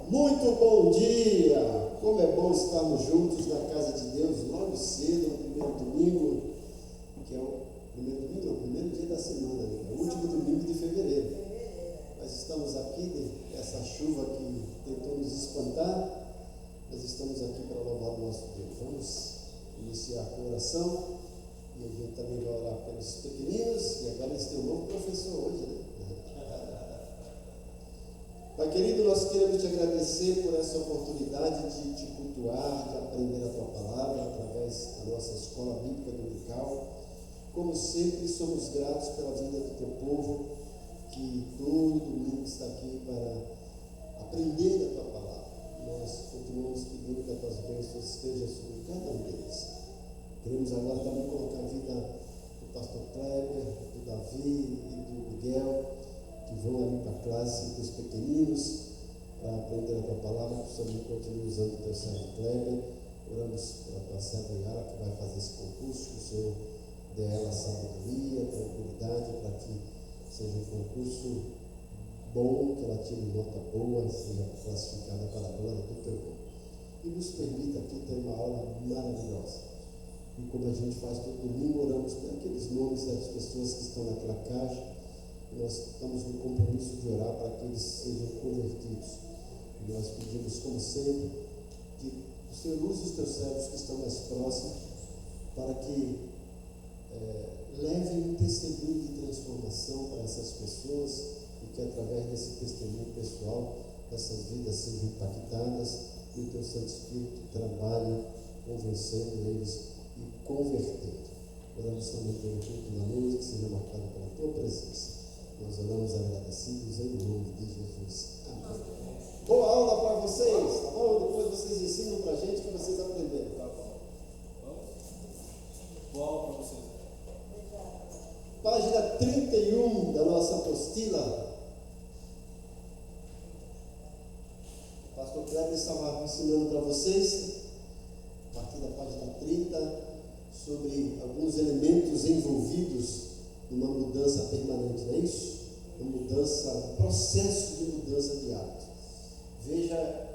Muito bom dia! Como é bom estarmos juntos na casa de Deus logo cedo, no primeiro domingo, que é o primeiro dia da semana, né? O último domingo de fevereiro. Nós estamos aqui, essa chuva que tentou nos espantar, nós estamos aqui para louvar o nosso Deus. Vamos iniciar com oração e a gente também vai orar pelos pequeninos, e agora eles têm um novo professor hoje, né? Pai querido, nós queremos te agradecer por essa oportunidade de te cultuar, de aprender a tua palavra através da nossa escola bíblica dominical. Como sempre, somos gratos pela vida do teu povo, que todo domingo está aqui para aprender a tua palavra. Nós continuamos pedindo que as tuas bênçãos estejam sobre cada um deles. Queremos agora também colocar a vida do pastor Kleber, do Davi e do Miguel, que vão ali para a classe com os pequeninos, para aprender a tua palavra, que o Senhor continue usando o teu servo Kleber. Oramos pela tua serva Yara, que vai fazer esse concurso, que o Senhor dê a ela sabedoria, tranquilidade, para que seja um concurso bom, que ela tire nota boa, seja classificada para a glória do teu nome. E nos permita aqui ter uma aula maravilhosa. E como a gente faz todo domingo, oramos por aqueles nomes das pessoas que estão naquela caixa. Nós estamos no compromisso de orar para que eles sejam convertidos. E nós pedimos, como sempre, que o Senhor use os teus servos que estão mais próximos para que levem um testemunho de transformação para essas pessoas e que através desse testemunho pessoal essas vidas sejam impactadas e o teu Santo Espírito trabalhe convencendo eles e convertendo. Oramos também pelo culto da noite, que seja marcado pela tua presença. Nós oramos agradecidos em nome de Jesus. Amém. Boa aula para vocês, tá bom? Depois vocês ensinam para a gente que vocês aprenderam. Tá bom. Boa aula para vocês. Página 31 da nossa apostila. O pastor Kleber estava ensinando para vocês, a partir da página 30, sobre alguns elementos envolvidos numa mudança permanente, não é isso? Uma mudança, um processo de mudança de hábito. Veja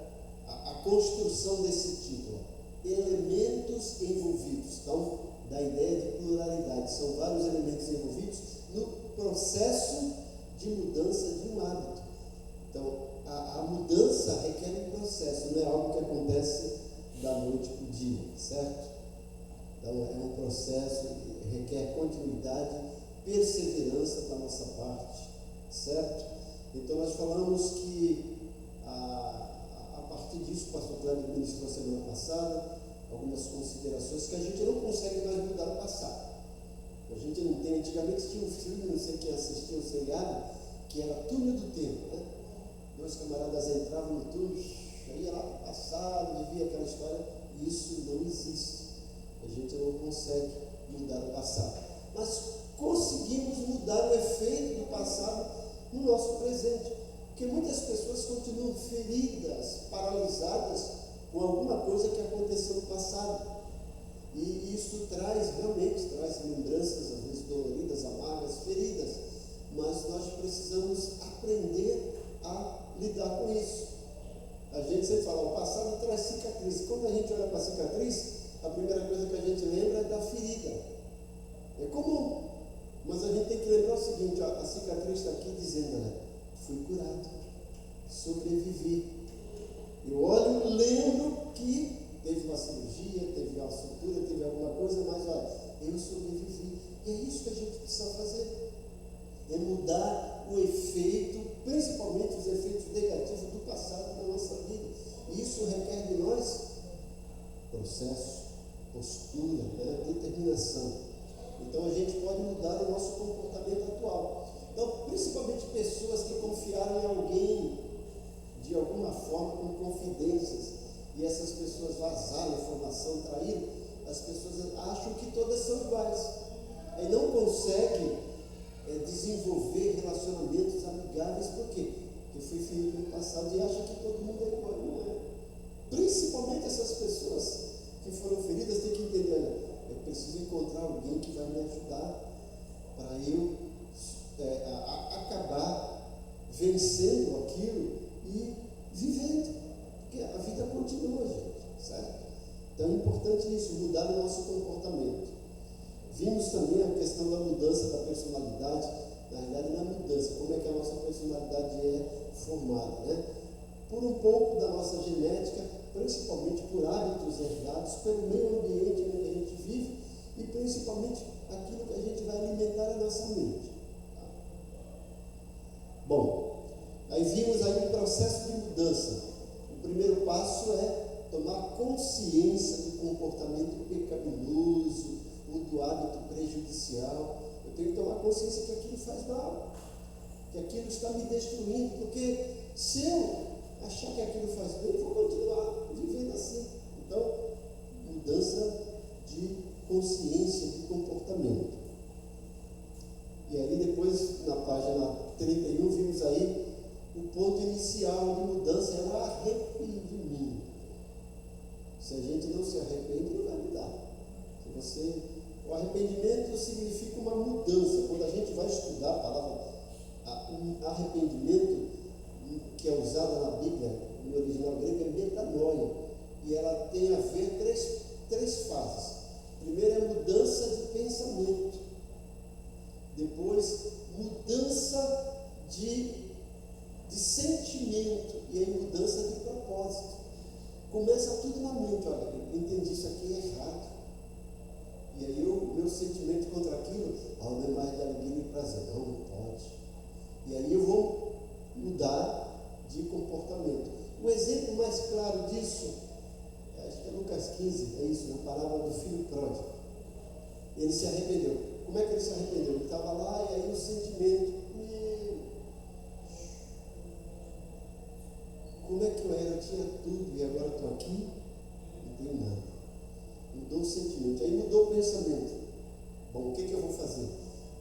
a construção desse título: elementos envolvidos. Então, da ideia de pluralidade, são vários elementos envolvidos no processo de mudança de um hábito. Então, a mudança requer um processo, não é algo que acontece da noite para o dia, certo? Então, é um processo que requer continuidade, perseverança da nossa parte, certo? Então nós falamos que a partir disso, o pastor Kleber ministrou semana passada algumas considerações que a gente não consegue mais mudar o passado. A gente não tem, antigamente tinha um filme, não sei quem assistiu o seriado, que era Túnel do Tempo, né? Dois camaradas entravam no túnel, ia lá para o passado, vivia aquela história, e isso não existe. A gente não consegue mudar o passado, mas conseguimos mudar o efeito do passado no nosso presente, porque muitas pessoas continuam feridas, paralisadas com alguma coisa que aconteceu no passado, e isso realmente traz lembranças, às vezes doloridas, amargas, feridas, mas nós precisamos aprender a lidar com isso. A gente sempre fala, o passado traz cicatriz. Quando a gente olha para a cicatriz, a primeira coisa que a gente lembra é da ferida. É comum, mas a gente tem que lembrar o seguinte: a cicatriz está aqui dizendo, né? Fui curado, sobrevivi. Eu olho, lembro que teve uma cirurgia, teve uma sutura, teve alguma coisa, mas olha, eu sobrevivi. E é isso que a gente precisa fazer, é mudar o efeito, principalmente os efeitos negativos do passado na nossa vida. E isso requer de nós processo, postura, determinação. Então a gente pode mudar o nosso comportamento atual. Então, principalmente pessoas que confiaram em alguém de alguma forma com confidências, e essas pessoas vazaram informação, traíram, as pessoas acham que todas são iguais, aí não conseguem desenvolver relacionamentos amigáveis. Por quê? Porque foi ferido no passado e acha que todo mundo é igual. Não é. Principalmente essas pessoas que foram feridas têm que entender, olha, eu preciso encontrar alguém que vai me ajudar para eu acabar vencendo aquilo e vivendo. Vimos também a questão da mudança da personalidade. Na realidade, não é mudança, como é que a nossa personalidade é formada, né? Por um pouco da nossa genética, principalmente por hábitos herdados, pelo meio ambiente onde a gente vive e principalmente aquilo que a gente vai alimentar a nossa mente. Bom, aí vimos aí um processo de mudança. O primeiro passo é tomar consciência do comportamento pecaminoso ou do hábito prejudicial. Eu tenho que tomar consciência que aquilo faz mal, que aquilo está me destruindo, porque se eu achar que aquilo faz bem, eu vou continuar vivendo assim. Então, mudança de consciência, de comportamento. E aí depois, na página 31, vimos aí o ponto inicial de mudança é o arrependimento. Se a gente não se arrepende, não vai mudar. O arrependimento significa uma mudança. Quando a gente vai estudar a palavra arrependimento, que é usada na Bíblia, no original grego, é metanoia. E ela tem a ver três fases. Primeiro é mudança de pensamento. Depois, mudança de sentimento. E aí, mudança de propósito. Começa tudo na mente. Olha, eu entendi isso aqui é errado. E aí, o meu sentimento contra aquilo, não é mais de alegria e prazer. Não pode. E aí, eu vou mudar de comportamento. O exemplo mais claro disso, acho que é Lucas 15, é isso, na parábola do filho pródigo. Ele se arrependeu. Como é que ele se arrependeu? Ele estava lá e aí o sentimento, como é que eu era? Eu tinha tudo e agora estou aqui, não tenho nada. Mudou o sentimento, aí mudou o pensamento. Bom, o que eu vou fazer?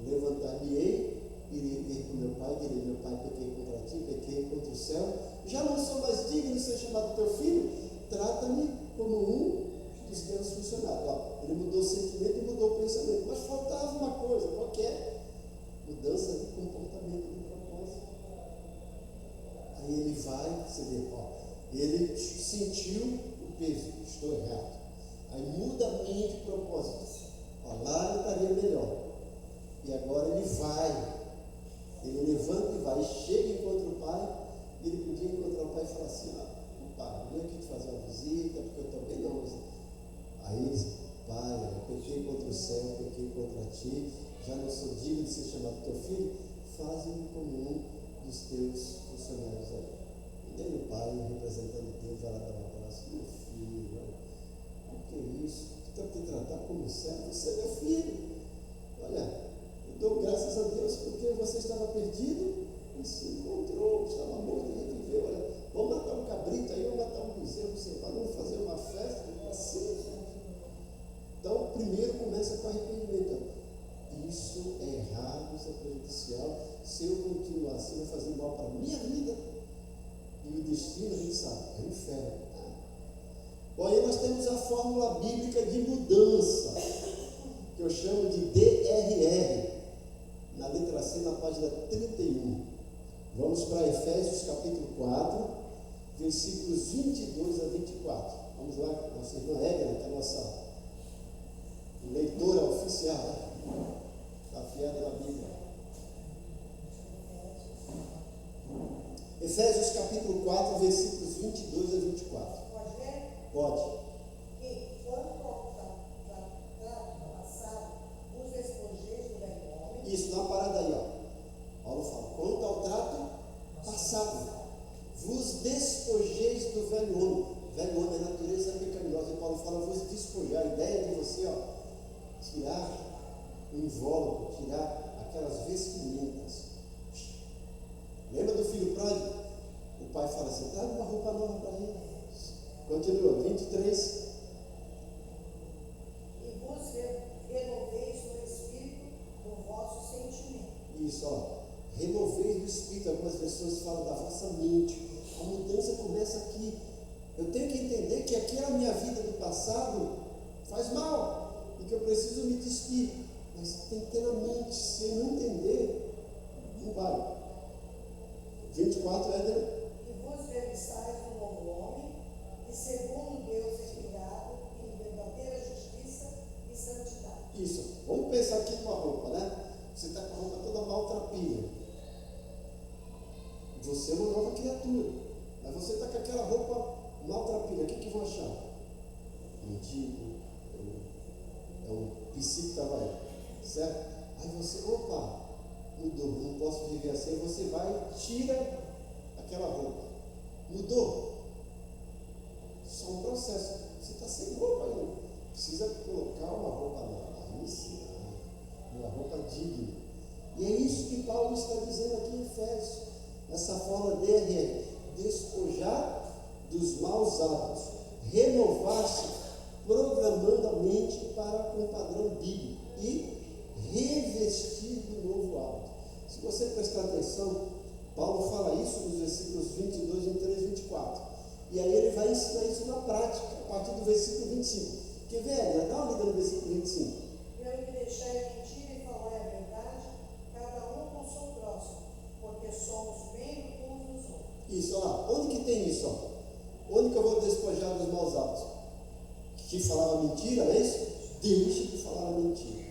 Levantar-me-ei, irei vir para o meu pai, direi: meu pai, pequei contra ti, pequei contra o céu, já não sou mais digno de ser chamado teu filho, trata-me como um dos teus funcionários. Ele mudou o sentimento e mudou o pensamento, mas faltava uma coisa, qualquer mudança de comportamento, de propósito. Aí ele vai, você vê, ele sentiu o peso, estou errado. Aí muda a linha de propósito. Lá ele estaria melhor. E agora ele vai. Ele levanta e vai, chega, encontra o pai. E ele podia encontrar o pai e falar assim: pai, eu vim aqui te fazer uma visita, porque eu estou bem não. Aí ele diz: pai, eu pequei contra o céu, pequei contra ti, já não sou digno de ser chamado teu filho, faze-me como um dos teus funcionários aí. E aí o pai, representando Deus, vai lá dar um abraço: meu filho, o que é isso? Tu tem que tratar como servo, você é meu filho. Olha, eu dou graças a Deus porque você estava perdido e se encontrou, estava morto e reviveu. Olha, vamos matar um cabrito aí, vamos matar um bezerro, vamos fazer uma festa, assim. Então, primeiro começa com arrependimento. Isso é errado, isso é prejudicial. Se eu continuar assim, vai fazer mal para a minha vida. E o destino, a gente sabe, é o inferno. Bom, aí nós temos a fórmula bíblica de mudança, que eu chamo de DRR, na letra C, na página 31. Vamos para Efésios capítulo 4, versículos 22 a 24. Vamos lá, nossa irmã Edna, que é a nossa leitora oficial, está afiada na Bíblia. Efésios capítulo 4, versículos 22 a 24. Pode ver? Pode. Que, quando ao trato passado, os despojeis do velho homem. Isso, dá uma parada aí, Paulo fala: quanto ao trato passado, vos despojeis do velho homem. Velho homem é natureza pecaminosa. E Paulo fala: vos despojar. A ideia de você, tirar o invólucro, tirar aquelas vestimentas. Lembra do filho pródigo? O pai fala assim: traga uma roupa nova para ele. Continua, 23. E vos renoveis no espírito do vosso sentimento. Isso, renoveis do espírito. Algumas pessoas falam da vossa mente. A mudança começa aqui. Eu tenho que entender que aquela minha vida do passado faz mal e que eu preciso me despir. Mas tem que ter na mente. Se eu não entender, não vai. 24 é E vos revistais do novo homem, que segundo Deus é criado em verdadeira justiça e santidade. isso. Vamos com aquela roupa maltrapilha, o que vão achar? Mendigo, é um psico que estava aí, certo? Aí você, opa, mudou, não posso viver assim. Você vai, tira aquela roupa, mudou. Só um processo. Você está sem roupa ainda. Precisa colocar uma roupa nova, ensinar, uma roupa digna. E é isso que Paulo está dizendo aqui em Efésios. Essa forma de despojar dos maus hábitos, renovar-se, programando a mente para com o padrão bíblico e revestir do novo hábito. Se você prestar atenção, Paulo fala isso nos versículos 22, 23 e 24. E aí ele vai ensinar isso na prática, a partir do versículo 25. Quer ver, Edna? Dá uma lida no versículo 25. E ao que deixar a mentira e falar a verdade, cada um com o seu próximo, porque somos membros uns dos outros. Isso, olha lá. Onde que tem isso? Onde que eu vou despojar dos maus hábitos? Que falava mentira, não é isso? Deixe de falar a mentira.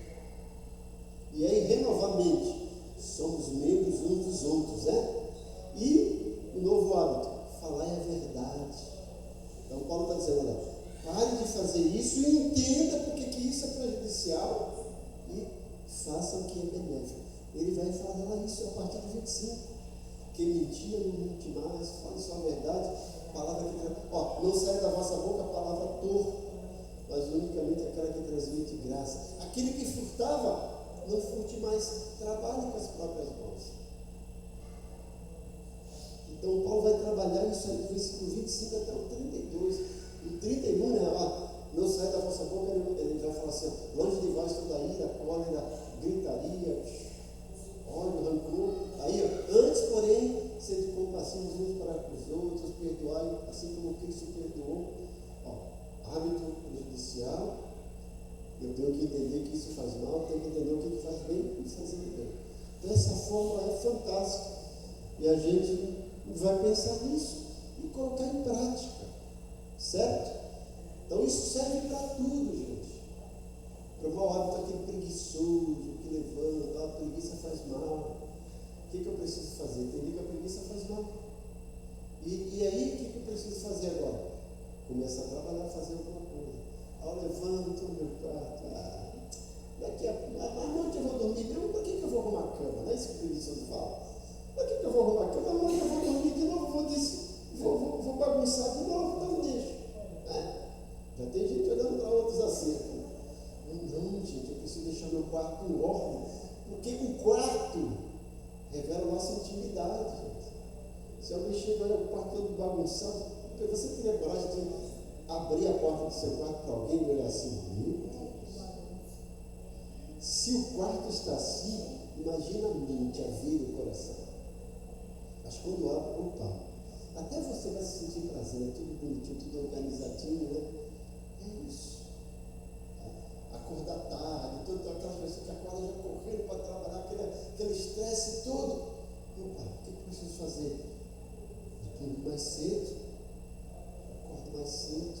E aí, renovar a mente. Somos membros uns dos outros, né? E o novo hábito, falar a verdade. Então, Paulo está dizendo, olha, pare de fazer isso e entenda porque que isso é prejudicial e faça o que é benéfico. Ele vai falar isso a partir do 25. Quem mentia, não mente mais, fale só a verdade. Palavra que não sai da vossa boca a palavra torta, mas unicamente aquela que transmite graça. Aquele que furtava, não furte mais, trabalhe com as próprias mãos. Então Paulo vai trabalhar isso aí do versículo 25 até o 32. O 31, né? Não sai da vossa boca, ele vai falar assim, longe de vós toda ira, cólera, gritaria, ódio, rancor. Aí, antes, porém, sede compassivos uns para com os outros, perdoai, assim como Cristo perdoou. Hábito prejudicial, eu tenho que entender que isso faz mal, tenho que entender o que faz bem e fazer bem. Então, essa fórmula é fantástica. E a gente vai pensar nisso e colocar em prática, certo? Então, isso serve para tudo, gente. Para o mau hábito, aquele preguiçoso que levanta, a preguiça faz mal. O que eu preciso fazer? Entender que a preguiça faz mal. E aí, o que eu preciso fazer agora? Começar a trabalhar, fazer alguma coisa. Eu levanto o meu quarto. Daqui a noite eu vou dormir mesmo. Para que eu vou arrumar a cama? Não é isso que o preguiçoso fala. Para que eu vou arrumar a cama? Amanhã eu vou dormir de novo, vou bagunçar de novo, então deixa. Já tem gente olhando para outros assim. Não, gente, eu preciso deixar meu quarto em ordem. Porque o quarto revela a nossa intimidade, gente. Se alguém chega e olha o quarto todo bagunçado, você teria coragem de abrir a porta do seu quarto para alguém e olhar assim? Meu Deus. Se o quarto está assim, imagina a mente, a vida, o coração. Mas quando abre, opa, até você vai se sentir prazer, tudo bonitinho, tudo organizadinho, né? É isso. Acordar tarde, todas aquelas pessoas que acordam já correndo para trabalhar, aquele estresse todo. Opa, o que eu preciso fazer? Dormir mais cedo, acordo mais cedo,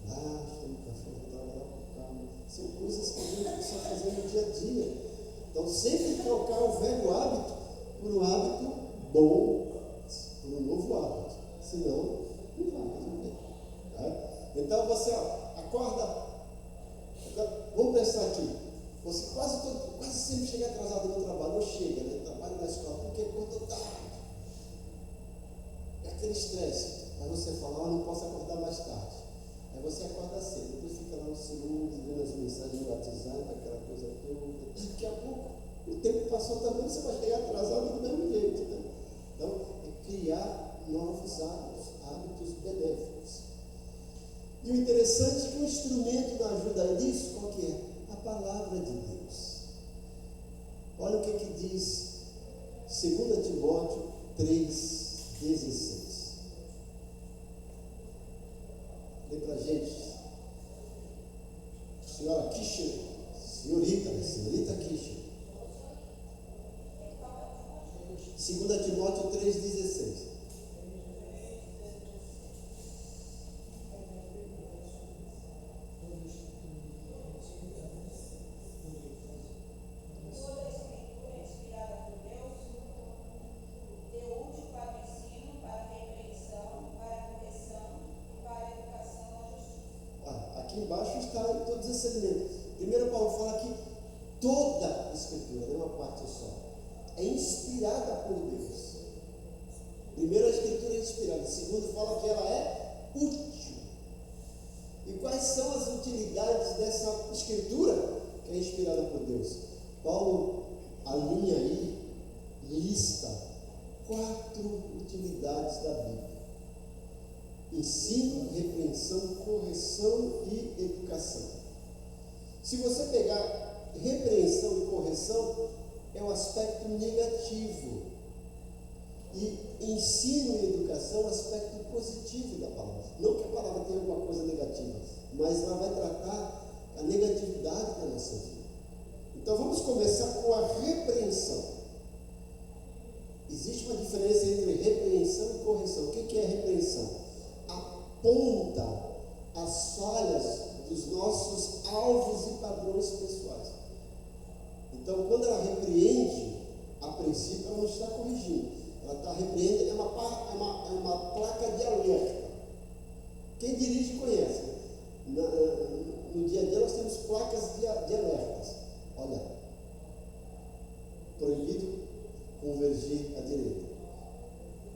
relaxo, tomo café, vou trabalhar com calma. São coisas que a gente precisa fazer no dia a dia. Então, sempre trocar o velho hábito por um hábito bom, por um novo hábito. Senão, não vai resolver. Tá? Então, você acorda. Vamos pensar aqui. Você quase sempre chega atrasado no trabalho. Ou chega, né? Trabalho na escola, porque acordou tarde. É aquele estresse. Aí você fala, não posso acordar mais tarde. Aí você acorda cedo, depois fica lá no celular, vendo as mensagens no WhatsApp, aquela coisa toda. Daqui a pouco, o tempo passou também, você vai chegar atrasado do mesmo jeito. Né? Então, é criar novos hábitos benéficos. E o interessante é que o instrumento da ajuda nisso, qual que é? A palavra de Deus. Olha o que diz 2 Timóteo 3,16. Lê para a gente. Senhora Kischer, senhorita Kischer. 2 Timóteo 3,16. Para aqui embaixo está em todos esses elementos. Primeiro, Paulo fala que toda a Escritura, não é uma parte só, é inspirada por Deus. Primeiro, a Escritura é inspirada. Segundo, fala que ela é útil. E quais são as utilidades dessa Escritura que é inspirada por Deus? Paulo alinha aí, lista 4 utilidades da Bíblia: ensino, repreensão, correção e educação. Se você pegar repreensão e correção, é um aspecto negativo, e ensino e educação é um aspecto positivo da palavra. Não que a palavra tenha alguma coisa negativa, mas ela vai tratar a negatividade da nossa vida. Então vamos começar com a repreensão. Existe uma diferença entre repreensão e correção. O que é repreensão? Aponta as falhas dos nossos alvos e padrões pessoais. Então, quando ela repreende, a princípio ela não está corrigindo. Ela está repreendendo, é uma placa de alerta. Quem dirige conhece. No dia a dia nós temos placas de alertas. Olha, proibido convergir à direita.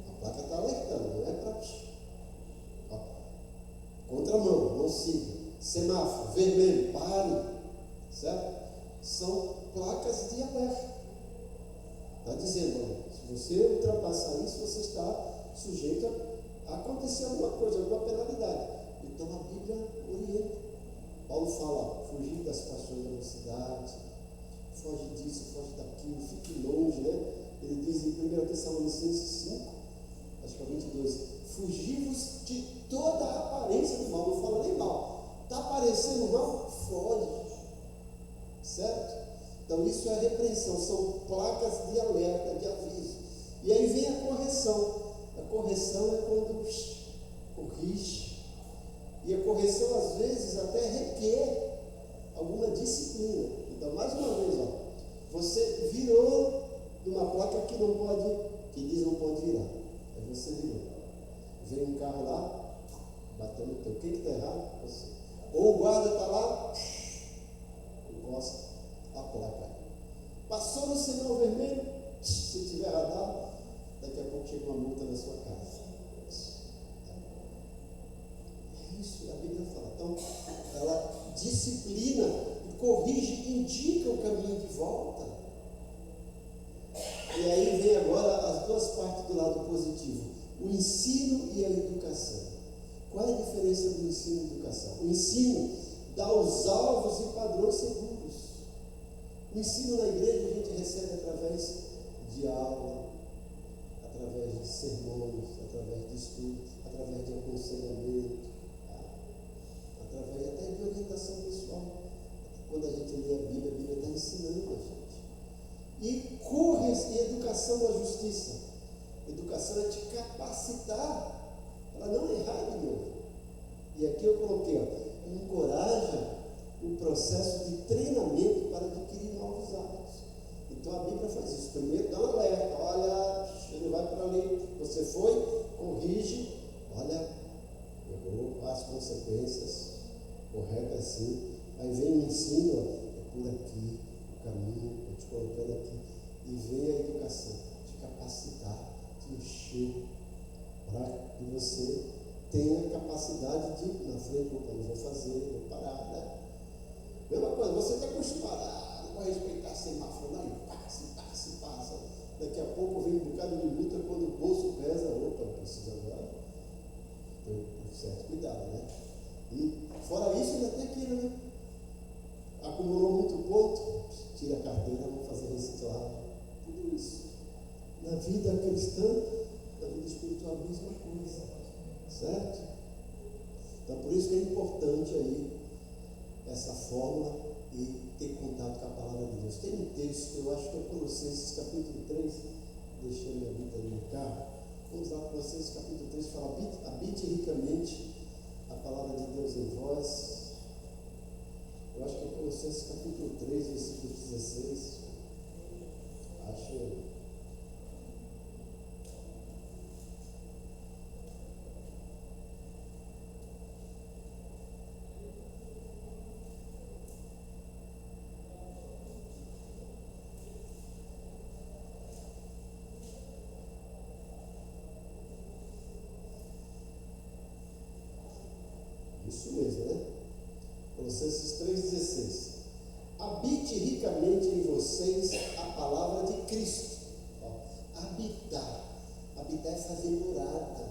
A placa está alertando, não é para... Contramão, não siga. Semáforo, vermelho, pare. Certo? São placas de alerta. Está dizendo, olha, se você ultrapassar isso, você está sujeito a acontecer alguma coisa, alguma penalidade. Então a Bíblia orienta. Paulo fala, fugir das paixões da mocidade, foge disso, foge daquilo, fique longe, né? Ele diz em 1 Tessalonicenses 5, acho que é 22, fugivos de toda a aparência do mal. Não fala nem mal. Está aparecendo mal? Foge. Certo? Então isso é repreensão, são placas de alerta, de aviso. E aí vem a correção. A correção é quando corrige. E a correção às vezes até requer alguma disciplina. Então, mais uma vez, você virou de uma placa que não pode, que diz não pode virar. Aí você virou. Vem um carro lá, bateu no teu. Quem que está errado? Você. Ou o guarda está lá, encosta a placa. Passou no sinal vermelho, se tiver radar, daqui a pouco chega uma multa na sua casa. É isso, a Bíblia fala. Então, ela disciplina, corrige, indica o caminho de volta. E aí vem agora as duas partes do lado positivo: o ensino e a educação. Qual é a diferença do ensino e educação? O ensino dá os alvos e padrões seguros. O ensino na igreja a gente recebe através de aula, através de sermões, através de estudo, através de aconselhamento, através até de orientação pessoal. Quando a gente lê a Bíblia está ensinando a gente. E educação da justiça. Educação é te capacitar para não errar de novo. E aqui eu coloquei, encoraja o processo de treinamento para adquirir novos hábitos. Então a Bíblia faz isso. Primeiro dá um alerta, olha, ele vai para ali, você foi, corrige, olha, errou, as consequências, correta assim. Aí vem o ensino, é por aqui, o caminho, estou te colocando aqui. E vem a educação, te capacitar, te encher, para que você tenha capacidade de, na frente, não vou fazer, vou parar, né? Mesma coisa, você está acostumado, não vai respeitar semáforo, não, passa. Daqui a pouco vem um bocado de luta, quando o bolso pesa, opa, precisa agora ter um certo cuidado, né? E fora isso, ainda tem aquilo, né? Acumulou muito ponto, tira a carteira, vamos fazer reciclagem. Tudo isso. Na vida cristã, na vida espiritual, a mesma coisa. Certo? Então, por isso que é importante aí essa fórmula e ter contato com a palavra de Deus. Tem um texto, eu acho que é Colossenses capítulo 3, deixei minha Bíblia ali no carro. Vamos lá, Colossenses capítulo 3, fala: habite ricamente a palavra de Deus em vós. Eu acho que é Colossenses capítulo 3, versículo 16. Acho. Isso mesmo, né? Colossenses 3,16. Habite ricamente em vocês a palavra de Cristo. Ó, habitar. Habitar é fazer morada.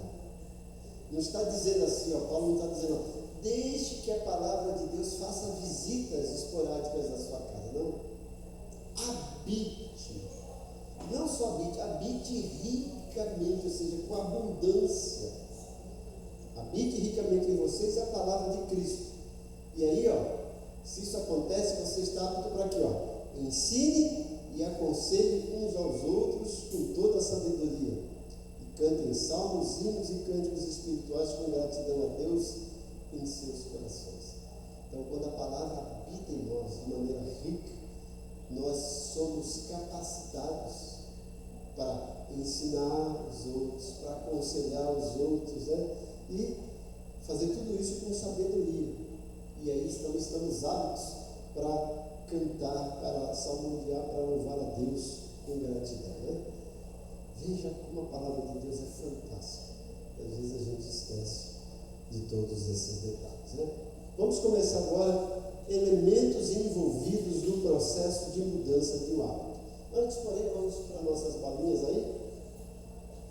Não está dizendo assim, ó, Paulo não está dizendo, ó, deixe que a palavra de Deus faça visitas esporádicas na sua casa. Não. Habite. Não só habite, habite ricamente, ou seja, com abundância. Habite ricamente em vocês a palavra de Cristo. E aí, ó, se isso acontece, você está apto para quê? Ó? Ensine e aconselhe uns aos outros com toda a sabedoria. E cantem salmos, hinos e cânticos espirituais com gratidão a Deus em seus corações. Então, quando a palavra habita em nós de maneira rica, nós somos capacitados para ensinar os outros, para aconselhar os outros, né? E fazer tudo isso com sabedoria. E aí estamos aptos para cantar, para salmodiar, para louvar a Deus com gratidão, né? Veja como a palavra de Deus é fantástica. Às vezes a gente esquece de todos esses detalhes, né? Vamos começar agora elementos envolvidos no processo de mudança de um hábito. Antes, porém, vamos para nossas balinhas aí,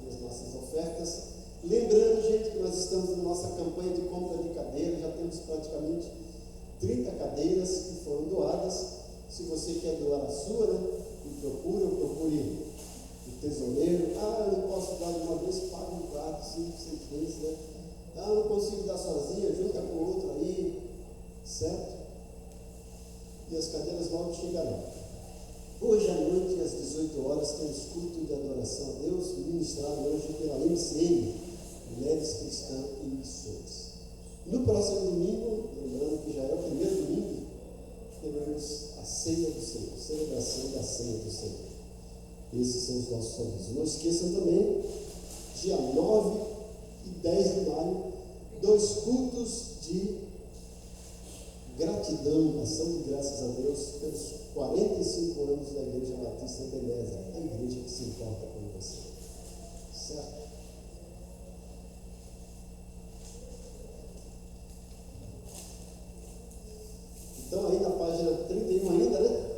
as nossas ofertas. Lembrando, gente, que nós estamos na nossa campanha de compra de cadeiras, já temos praticamente 30 cadeiras que foram doadas. Se você quer doar a sua, né, me procure o tesoureiro. Eu não posso dar de uma vez, paga um 4, 5, 6 vezes, né? Eu não consigo dar sozinha, junta com o outro aí, certo? E as cadeiras logo chegarão. Hoje à noite, às 18 horas, temos culto de adoração a Deus, ministrado hoje pela MCM, Mulheres Cristãs e Missões. No próximo domingo, lembrando que já é o primeiro domingo, teremos a ceia do Senhor, celebração da ceia do Senhor. Esses são os nossos avisos. Não esqueçam também, dia 9 e 10 de maio, 2 cultos de gratidão, ação de graças a Deus pelos 45 anos da Igreja Batista Ebenezer, a igreja que se importa com você. Certo? Então aí na página 31 ainda, né?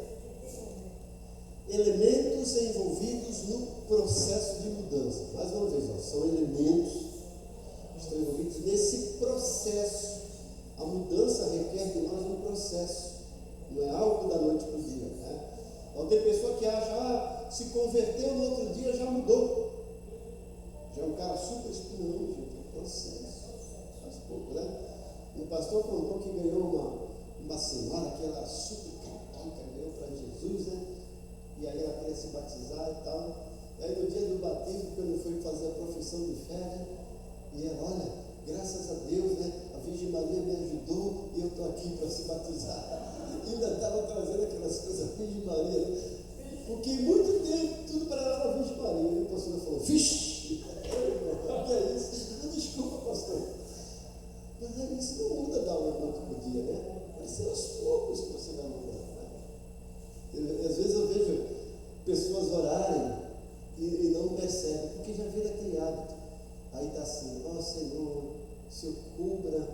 Elementos envolvidos no processo de mudança. Mais uma vez, ó, são elementos que estão envolvidos nesse processo. A mudança requer de nós um processo, não é algo da noite para o dia, né? Então tem pessoa que acha, se converteu no outro dia, já mudou. Já é um cara super espinhão, gente, é um processo. Faz pouco, né? O pastor contou que ganhou uma senhora que era super católica, ganhou para Jesus, né? E aí ela queria se batizar e tal. E aí no dia do batismo, quando foi fazer a profissão de fé, né? E ela, olha, graças a Deus, né? A Virgem Maria me ajudou e eu estou aqui para se batizar. E ainda estava trazendo aquelas coisas, Virgem Maria, né? Porque muito tempo, tudo para ela era Virgem Maria. E o pastor falou, vixe, o que é isso? Desculpa, pastor. Mas isso não muda da noite para o dia, né? Vai ser aos poucos que você vai mudar. Né? Às vezes eu vejo pessoas orarem e não percebem, porque já vira aquele hábito. Aí está assim, ó Senhor, o Senhor cubra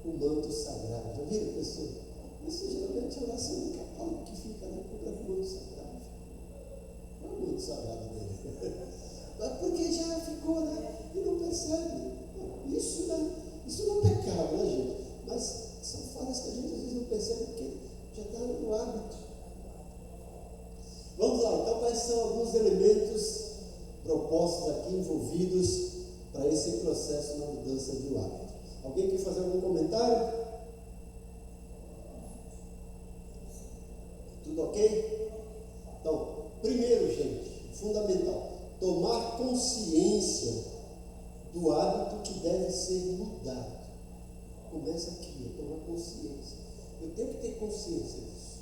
o manto sagrado. Já viram, pessoa? Isso geralmente é a oração do católico que fica, né? Cubra o manto sagrado. Qual é o manto sagrado dele? Mas porque já ficou, né? E não percebe. Isso não é pecado, né, gente? Mas são falhas que a gente às vezes não percebe porque já está no hábito. Vamos lá, então quais são alguns elementos propostos aqui, envolvidos para esse processo na mudança de um hábito? Alguém quer fazer algum comentário? Tudo ok? Então, primeiro, gente, fundamental, tomar consciência do hábito que deve ser mudado. Começa aqui, tomar consciência. Eu tenho que ter consciência disso,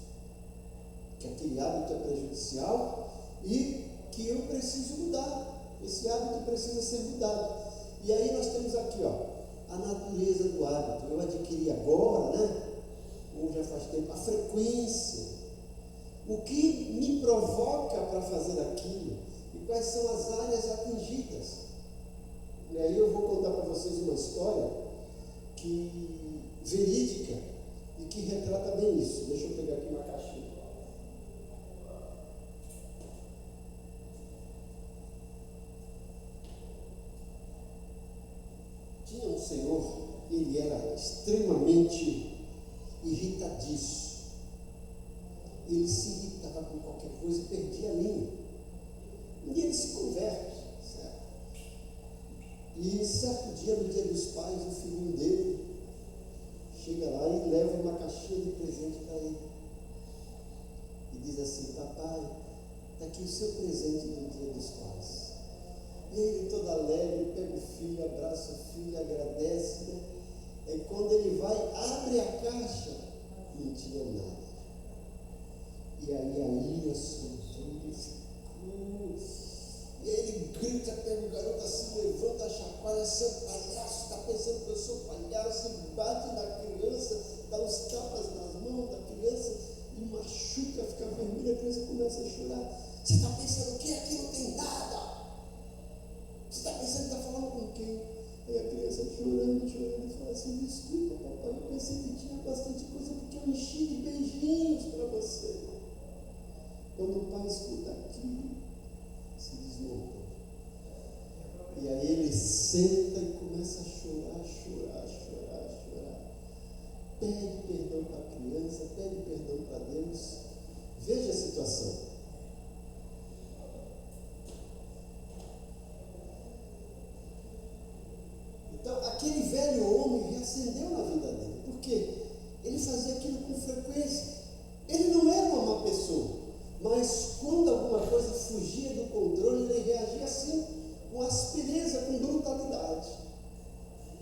que aquele hábito é prejudicial e que eu preciso mudar. Esse hábito precisa ser mudado. E aí nós temos aqui, ó, a natureza do hábito. Eu adquiri agora, né? Ou já faz tempo, a frequência. O que me provoca para fazer aquilo e quais são as áreas atingidas. E aí eu vou contar para vocês uma história que Senhor, ele era extremamente irritadiço. Ele se irritava com qualquer coisa e perdia a linha. E ele se converte, certo? E certo dia, no Dia dos Pais, o filhinho dele chega lá e leva uma caixinha de presente para ele. E diz assim: papai, está aqui o seu presente do Dia dos Pais. E ele, todo alegre, pega o filho, abraça o filho, agradece, né? E quando ele vai, abre a caixa, não tinha nada. E aí a ira subiu, e aí ele grita, pega o garoto assim, levanta, chacoalha: seu palhaço, está pensando que eu sou palhaço? E bate na criança, dá uns tapas nas mãos da criança e machuca, fica vermelha, a criança começa a chorar. Você está pensando o quê? Aqui não tem nada. Você está pensando que está falando com quem? Aí a criança chorando, fala assim: desculpa, papai, eu pensei que tinha bastante coisa porque eu enchi de beijinhos para você. Quando o pai escuta aquilo, se desmonta. E aí ele senta e começa a chorar. Pede perdão para a criança, pede perdão para Deus. Veja a situação. Então, aquele velho homem reacendeu na vida dele. Por quê? Ele fazia aquilo com frequência. Ele não era uma má pessoa, mas quando alguma coisa fugia do controle, ele reagia assim, com aspereza, com brutalidade.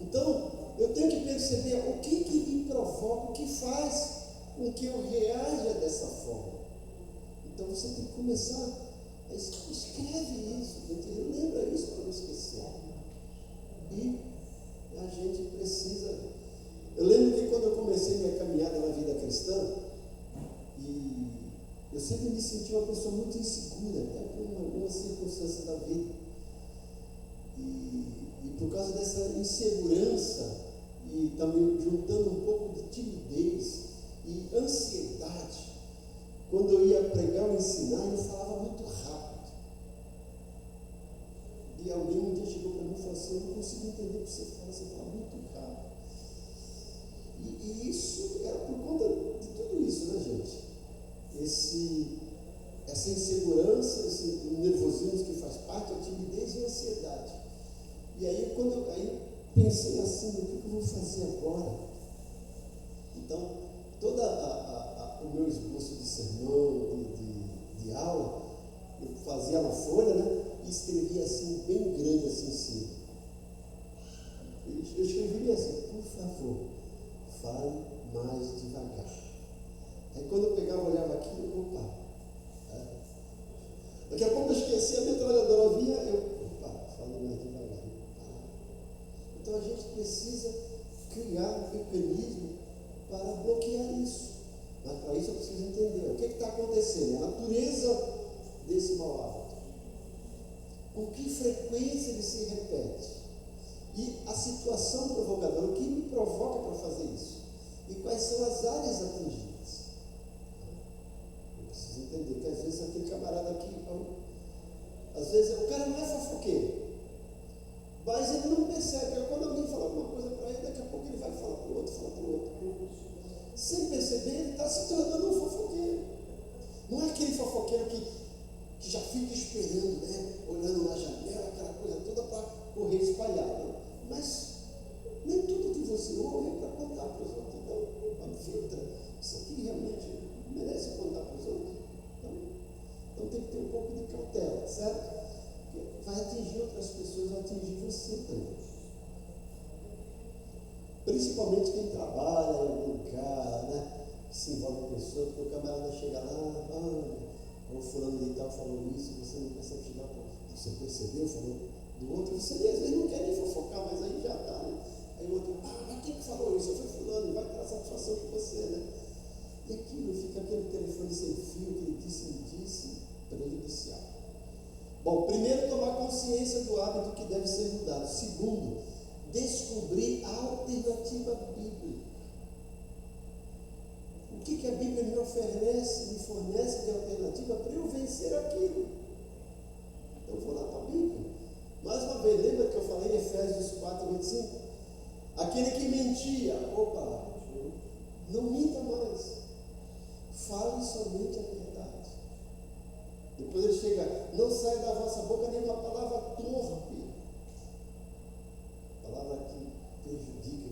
Então, eu tenho que perceber o que me provoca, o que faz com que eu reaja dessa forma. Então, você tem que começar a escreve isso, gente, lembra isso para não esquecer. E a gente precisa. Eu lembro que quando eu comecei minha caminhada na vida cristã, e eu sempre me senti uma pessoa muito insegura, até por algumas circunstâncias da vida. E por causa dessa insegurança, e também juntando um pouco de timidez e ansiedade, quando eu ia pregar ou ensinar, eu falava muito rápido. E alguém um dia chegou para mim e falou assim: eu não consigo entender o que você fala muito rápido. E isso era por conta de tudo isso, né, gente? Essa insegurança, esse nervosismo que faz parte, a timidez e a ansiedade. E aí, quando eu pensei assim: o que eu vou fazer agora? Então, todo o meu esboço de sermão, de aula, eu fazia na folha, né? E escrevia assim, bem grande assim em cima. Eu escreveria assim: por favor, fale mais devagar. Aí quando eu pegava, olhava aquilo, opa. Daqui a pouco eu esquecia, a metralhadora vinha, fale mais devagar. Então a gente precisa criar um mecanismo para bloquear isso. Mas para isso eu preciso entender o que está acontecendo, a natureza desse mau hábito. Com que frequência ele se repete? E a situação provocadora, o que me provoca para fazer isso? E quais são as áreas atingidas? Eu preciso entender que às vezes aquele camarada aqui, às vezes o cara não é fofoqueiro, mas ele não percebe que quando alguém fala alguma coisa para ele, daqui a pouco ele vai falar para o outro, Sem perceber, ele está se tornando um fofoqueiro. Não é aquele fofoqueiro que já fica esperando, né? Olhando na janela, aquela coisa toda para correr espalhado. Mas nem tudo que você ouve é para contar para os outros. Então, filtra. Isso aqui realmente merece contar para os outros. Então tem que ter um pouco de cautela, certo? Porque vai atingir outras pessoas, vai atingir você também. Principalmente quem trabalha em algum lugar, né? Que se envolve com pessoas, porque o camarada chega lá, o fulano de tal falou isso, você não percebe chegar para você percebeu, falou do outro, você às vezes não quer nem fofocar, mas aí já está, né? Aí o outro, mas quem que falou isso? Foi fulano, vai ter satisfação com você, né? E aquilo fica aquele telefone sem fio, que ele disse, prejudicial. Bom, primeiro, tomar consciência do hábito que deve ser mudado. Segundo, descobrir a alternativa bíblica. O que a Bíblia me fornece de alternativa para eu vencer aquilo? Então eu vou lá para a Bíblia. Mais uma vez, lembra que eu falei em Efésios 4:25? Aquele que mentia, opa, não minta mais. Fale somente a verdade. Depois ele chega, não sai da vossa boca nenhuma palavra torpe. Palavra que prejudica,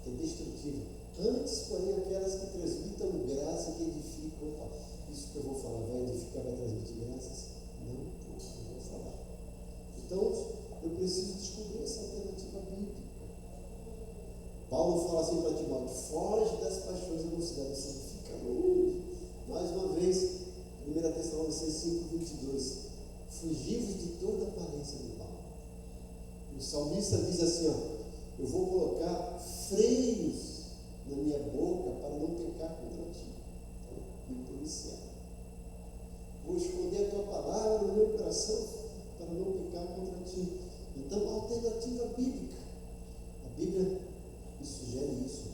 que é destrutiva. Antes, porém, aquelas que transmitam graça, que edificam. Opa, isso que eu vou falar vai edificar, vai transmitir graças? Não vou falar. Então, eu preciso descobrir essa alternativa bíblica. Paulo fala assim para Timóteo: foge das paixões da mocidade, assim, fica longe. Mais uma vez, 1 Tessalonicenses 5:22, fugivos de toda aparência do mal. O salmista diz assim: eu vou colocar freios na minha boca para não pecar contra ti. Então, me policiar. Vou esconder a tua palavra no meu coração para não pecar contra ti. Então, a alternativa bíblica. A Bíblia me sugere isso.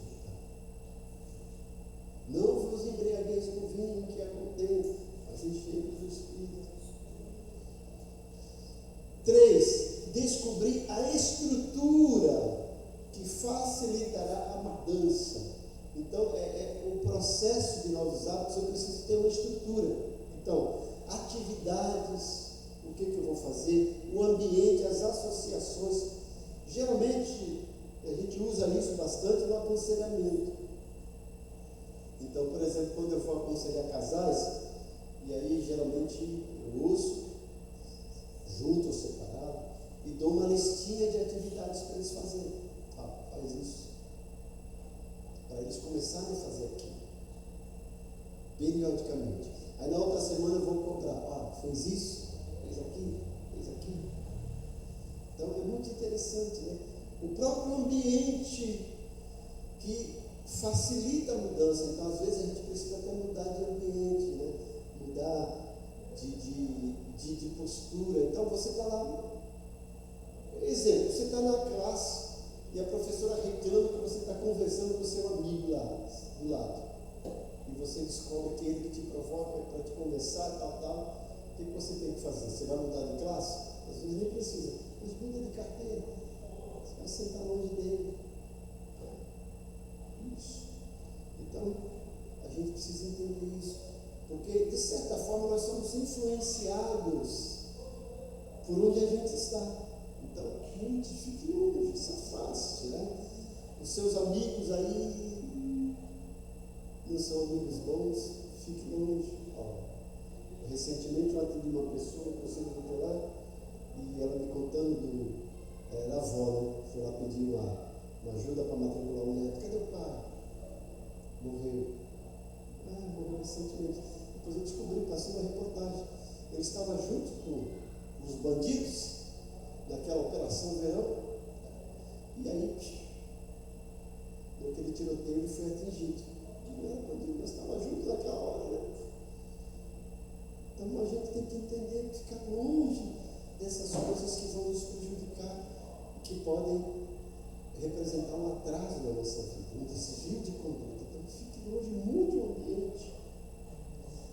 Não vos embriagueis com vinho que é contento, mas enchei-vos do Espírito. 3. Descobrir a estrutura que facilitará a mudança. Então, o processo de novos hábitos, eu preciso ter uma estrutura. Então, atividades, o que eu vou fazer, o ambiente, as associações. Geralmente, a gente usa isso bastante no aconselhamento. Então, por exemplo, quando eu vou aconselhar casais, e aí geralmente eu uso, junto ou separado, e dou uma listinha de atividades para eles fazerem. Faz isso. Para eles começarem a fazer aquilo. Periodicamente. Aí na outra semana eu vou cobrar. Fez isso, fez aquilo, fez aquilo. Então é muito interessante, né? O próprio ambiente que facilita a mudança. Então, às vezes, a gente precisa até mudar de ambiente, né? Mudar de postura. Então, você está lá. Exemplo, você está na classe e a professora reclama que você está conversando com o seu amigo lá do lado. E você descobre que ele que te provoca para te conversar, tal. O que você tem que fazer? Você vai mudar de classe? Às vezes nem precisa. Mas muda de carteira. Você vai sentar longe dele. Isso. Então, a gente precisa entender isso. Porque, de certa forma, nós somos influenciados por onde a gente está. Então, gente, fique longe, isso é fácil, né? Os seus amigos aí não são amigos bons, fique longe. Recentemente eu atendi uma pessoa, conselho tutelar, e ela me contando da avó, né? Foi lá pedir uma ajuda para matricular um neto. Cadê o pai? Morreu. Morreu recentemente. Depois eu descobri, passou uma reportagem. Ele estava junto com os bandidos naquela operação verão. E aí, naquele tiroteio, ele foi atingido. Não era bandido, mas estava junto naquela hora, né? Então a gente tem que entender, ficar longe dessas coisas que vão nos prejudicar, que podem representar um atraso na nossa vida, um desvio de conduta. Então fique longe, mude o ambiente.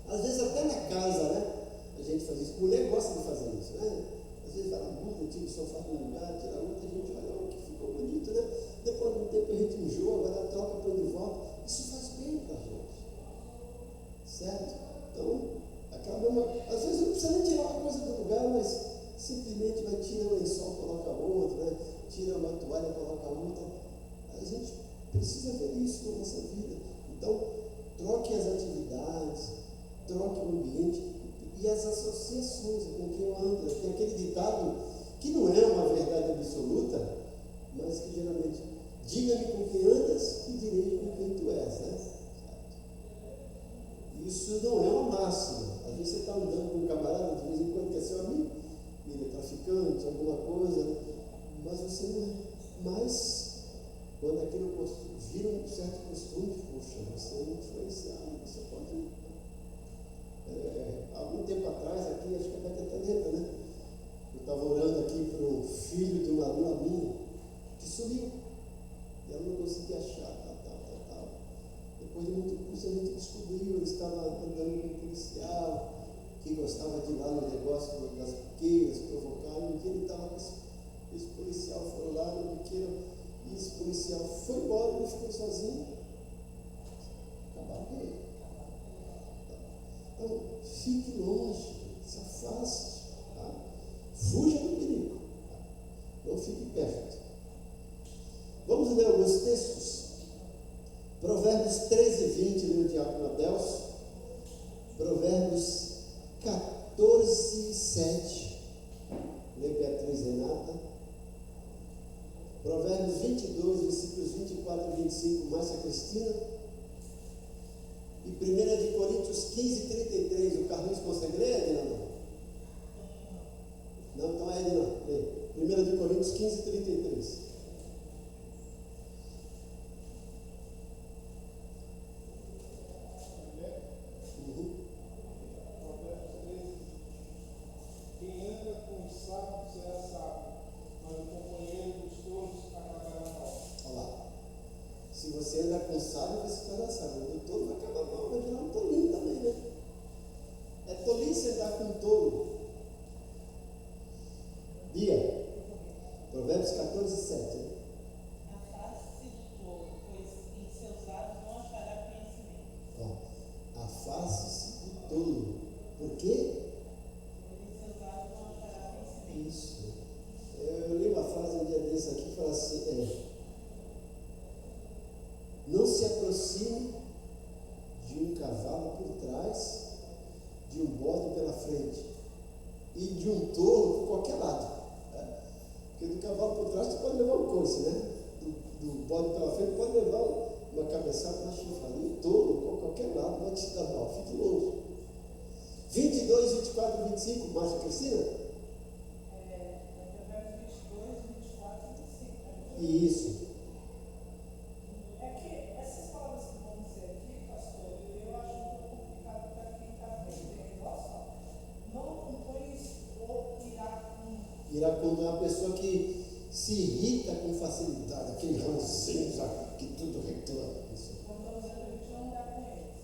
Às vezes até na casa, né? A gente faz isso. Mulher gosta de fazer isso, né? Às vezes ela muda, tira o sofá de um lugar, tira outro, a gente olha que ficou bonito, né? Depois de um tempo a gente enjoa, agora troca, põe de volta. Isso faz bem para a gente. Certo? Então, às vezes não precisa nem tirar uma coisa do lugar, mas simplesmente vai tirar o lençol, coloca outro, né? Tira uma toalha, coloca outra. A gente precisa ver isso na nossa vida. Então, troque as atividades, troque o ambiente e as associações com quem eu ando. Tem aquele ditado que não é uma verdade absoluta, mas que geralmente diga-me com quem andas e direi com quem tu és, né? Isso não é uma máxima. Às vezes você está andando com um camarada, de vez em quando quer ser amigo, ele é traficante, alguma coisa, mas você não é. Mas, quando aquilo vira um certo costume, poxa, você é influenciado, você pode. Algum tempo atrás, aqui, acho que a Beta até lembra, né? Eu estava orando aqui para o filho de uma aluna minha que sumiu. E ela não conseguia achar, tal. Depois de muito curso, a gente descobriu, ele estava andando com um policial que gostava de ir lá no negócio das biqueiras, provocar. E um dia ele estava com esse policial, foram lá no biqueiro, e esse policial foi embora, ele ficou sozinho, acabaram com ele. Então, fique longe, se afaste, tá? Fuja do perigo, tá? Não fique perto. Vamos ler alguns textos. Provérbios 13 e 20, lê o diácono Adelso. Provérbios 14 e 7, lê Beatriz Renata. Provérbios 22, versículos 24 e 25, Márcia Cristina. E 1 Coríntios 15 e 33, o Carlinhos consegue ler, Edna? Não, então é Edna, lê. 1 Coríntios 15 e 33. Se você andar com sábio, você vai dar sábio. O tolo vai acabar mal, vai virar um tolinho também, né? É tolice andar com um tolo. Bia, Provérbios 14, 7. Afaste-se do tolo, pois em seus lábios não achará conhecimento. Afaste-se do tolo. Por quê? Pois em seus lábios não achará conhecimento. Isso. Eu li uma frase um dia desse aqui que fala assim, não se aproxime de um cavalo por trás, de um bode pela frente e de um tolo por qualquer lado. Né? Porque do cavalo por trás você pode levar um coice, né? Do bode pela frente pode levar uma cabeçada na chifrada. E o tolo por qualquer lado vai te dar mal. Fique longe. 22, 24 e 25, Márcia Cristina? Provérbios 22, 24 e 25. Isso. Iracundo é uma pessoa que se irrita com facilidade, aquele rancinho que tudo reclama. Isso.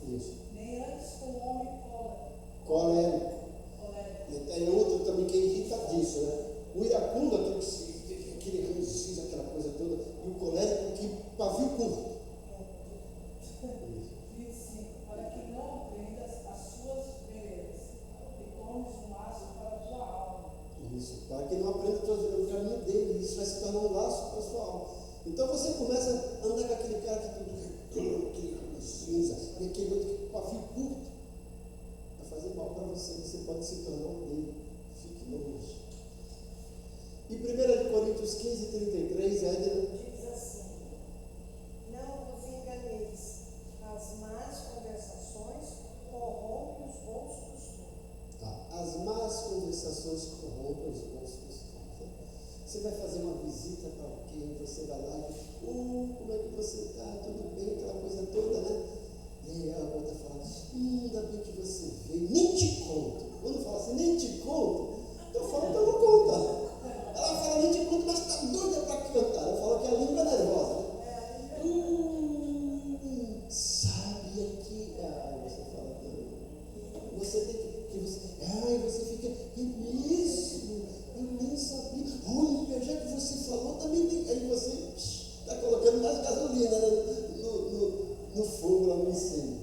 Isso. Nem antes com o homem Colérico. E tem outro também que é irritadiço, né? O iracundo, aquele rancinho, aquela coisa toda, e o colérico que pavio curto. 25. Para que não aprendas as suas veredas e tomes um laço para a tua alma. Isso, para que não aprenda o caminho dele, isso vai se tornar um laço para a sua alma. Então você começa a andar com aquele cara que tudo reclama, aquele cara cinza, e aquele outro que pavio curto, vai fazer mal para você, você pode se tornar um dele. Fique longe. E 1 Coríntios 15, 33, Diz assim: não vos enganeis, as más conversações corrompem os bons costumes. As más conversações corrompem os bons costumes. Né? Você vai fazer uma visita para alguém, você vai lá e como é que você está? Tudo bem? Aquela coisa toda, né? E aí a outra fala, ainda bem que você veio, nem te conto. Quando fala assim, nem te conto, eu falo, então não conta. Ela fala, nem te conto, mas está doida para cantar. Eu falo que a língua é nervosa. Né? Sabe aqui. Aí você fala, não. Você tem que você fica, é mesmo? Eu nem sabia. Olha, já que você falou, também tem. Aí você está colocando mais gasolina no fogo lá no incêndio.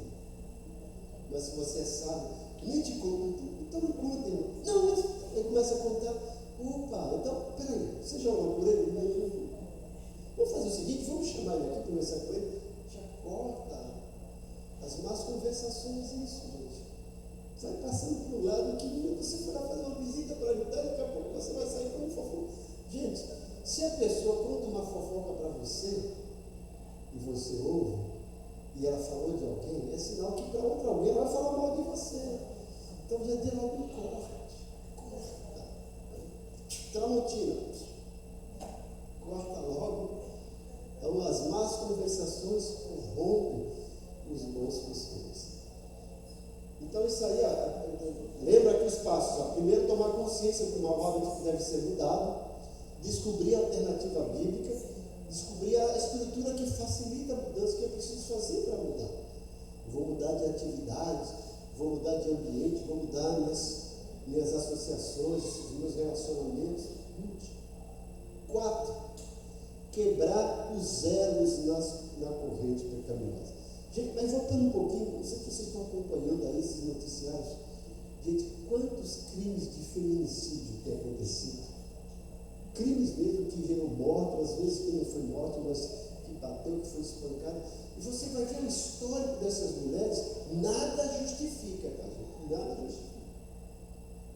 Mas se você é sábio, nem te conta, então não conta. Não, mas aí começa a contar. Opa, então, peraí, você já orou por ele? Não. Vamos fazer o seguinte, vamos chamar ele aqui, conversar com ele. Já corta as más conversações, isso, gente. Vai passando para o lado que você foi lá fazer uma visita para ajudar, daqui a pouco você vai sair com um fofoca. Gente, se a pessoa conta uma fofoca para você, e você ouve, e ela falou de alguém, é sinal que para outra alguém ela vai falar mal de você. Então já dê logo um corte. Tramontina. Corta logo. Então as más conversações corrompem os bons costumes. Então isso aí, lembra aqui os passos. Primeiro, tomar consciência que o mau hábito deve ser mudado, descobrir a alternativa bíblica, descobrir a estrutura que facilita a mudança que eu preciso fazer para mudar. Vou mudar de atividade, vou mudar de ambiente, vou mudar minhas associações, os meus relacionamentos. 4. quebrar os elos na corrente pecaminosa. Gente, mas voltando um pouquinho, não sei se vocês estão acompanhando aí esses noticiários. Gente, quantos crimes de feminicídio têm acontecido? Crimes mesmo que geram morte, às vezes que não foi morto, mas que bateu, que foi espancado. E você vai ver o histórico dessas mulheres, nada justifica, tá, gente? Nada justifica.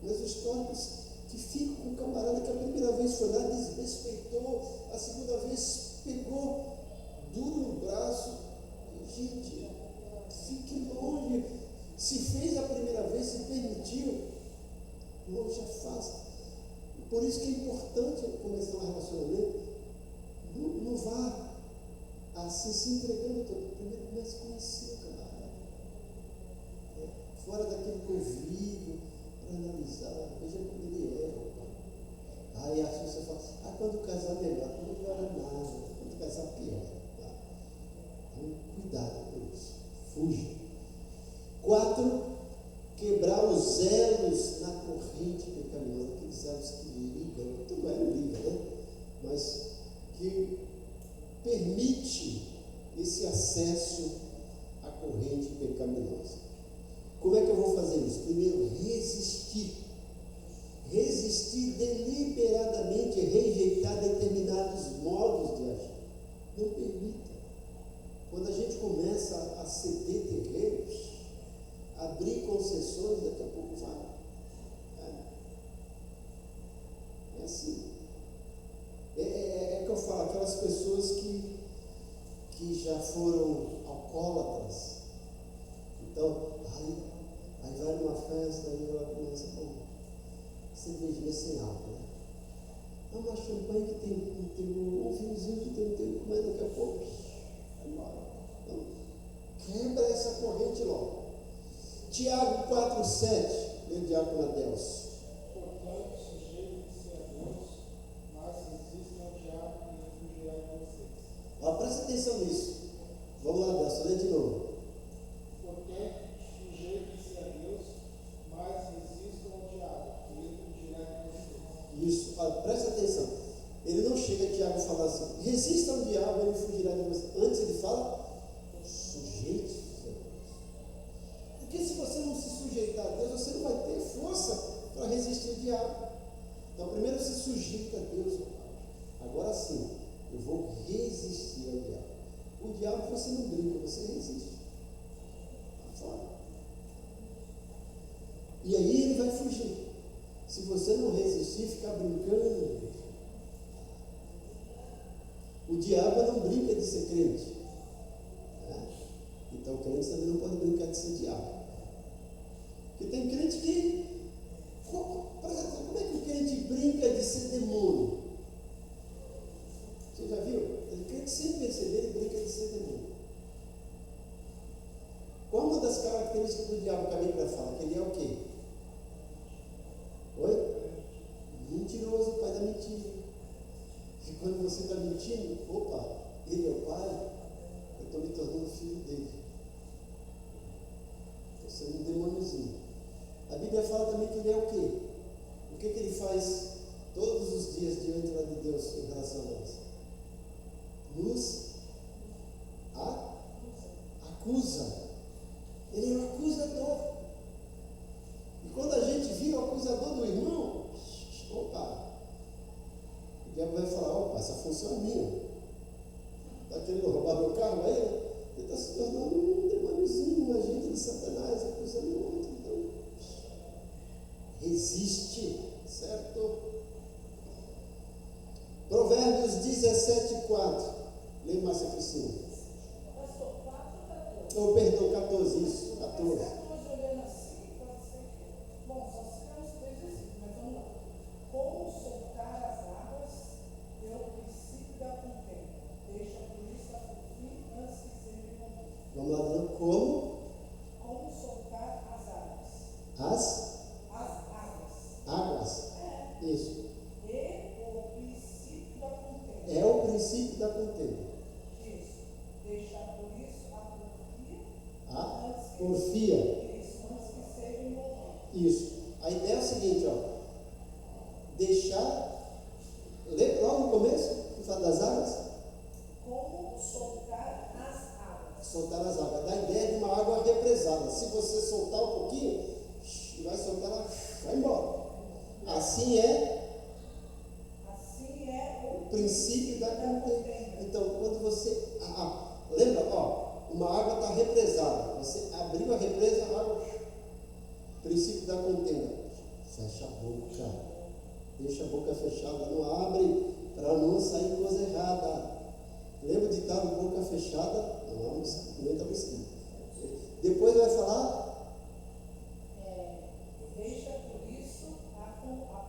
Mas os históricos que ficam com o camarada que a primeira vez foi lá, desrespeitou, a segunda vez pegou duro no braço. Gente, fique longe. Se fez a primeira vez, se permitiu, longe, afasta. Por isso que é importante começar um relacionamento. Não vá assim se entregando todo. Primeiro comece a conhecer o camarada. Fora daquele convívio, para analisar, veja como ele é, opa. Aí assim você fala, quando casar melhor, quando não era nada, quando casar pior. Tá? Então, cuidado com isso. Fuja. 4, quebrar os elos na corrente pecaminosa, aqueles elos que ligam, não é liga, né? Mas que permite esse acesso à corrente pecaminosa. Como é que eu vou fazer isso? Primeiro, resistir. Resistir deliberadamente, rejeitar determinados modos de agir. Não permita. Quando a gente começa a ceder terrenos, abrir concessões, daqui a pouco vai. É assim. É que eu falo, aquelas pessoas que já foram alcoólatras. Então, aí vai numa festa e ela começa com cervejinha sem álcool, né? Uma champanhe que tem um vinhozinho que tem um tempo, mas daqui a pouco vai embora. Então, quebra essa corrente logo. Tiago 4,7, lê o diácono Adelso. Portanto, sujeitem-se a Deus, mas resistam ao diabo e ele fugirá de vocês. Presta atenção nisso. Vamos lá, Adelso, lê de novo. Portanto, sujeitem-se a Deus, mas resistam ao diabo e ele fugirá de vocês. Isso, presta atenção. Ele não chega a Tiago falar assim, resista ao diabo, ele fugirá de você. Antes ele fala, sujeite-se a Deus. Porque se você não se sujeitar a Deus, você não vai ter força para resistir ao diabo. Então primeiro se sujeita a Deus. Agora sim, eu vou resistir ao diabo. O diabo você não brinca, você resiste. Está fora. E aí ele vai fugir. Se você não resistir, ficar brincando, o diabo não brinca de ser crente. Então o crente também não pode brincar de ser diabo. Porque tem crente que, por exemplo, como é que o crente brinca de ser demônio? Você já viu? O crente, sem perceber, ele brinca de ser demônio. Qual uma das características do diabo que a Bíblia fala? Que ele é o quê? Oi? Mentiroso, pai da mentira. E quando você está mentindo, opa, ele é o pai, eu estou me tornando filho dele. Estou sendo um demôniozinho. A Bíblia fala também que ele é o quê? O que ele faz todos os dias diante de Deus em relação a nós? Nos acusa. Ele é um acusador. E quando a gente vira o acusador do irmão, opa, o diabo vai falar, opa, essa função é minha. Está querendo roubar meu carro aí? Ele está se tornando um demôniozinho, um agente de Satanás, acusando o outro. Então, resiste, certo? Provérbios 17,4. Lê, Márcia Cristina. Pastor, 4 ou 14? Oh, perdão, 14, isso, 14. Olhando assim, pode ser que. Bom, só se ficar uns 3 versículos, mas vamos lá. Como soltar as águas é o princípio da contenda. Deixa por isso a por fim antes que seja contenda. Vamos lá, Dana. Como soltar as águas. as As águas. águas. Isso. E o princípio da contenda. É o princípio da contenda. Isso. Deixar por isso a porfia. A porfia. Isso, antes que seja envolvido. Isso. A ideia é o seguinte, deixar. Lê logo no começo, que fala das águas. soltar as águas. Dá a ideia de uma água represada. Se você soltar um pouquinho, vai soltar, ela vai embora. Assim é o princípio da contenda. Então, quando você... lembra, uma água está represada. Você abriu a represa, a água... Princípio da contenda. Fecha a boca. Deixa a boca fechada. Não abre para não sair coisa errada. Lembra de estar com boca fechada? Não entra no esquema. Depois vai falar... Deixa por isso a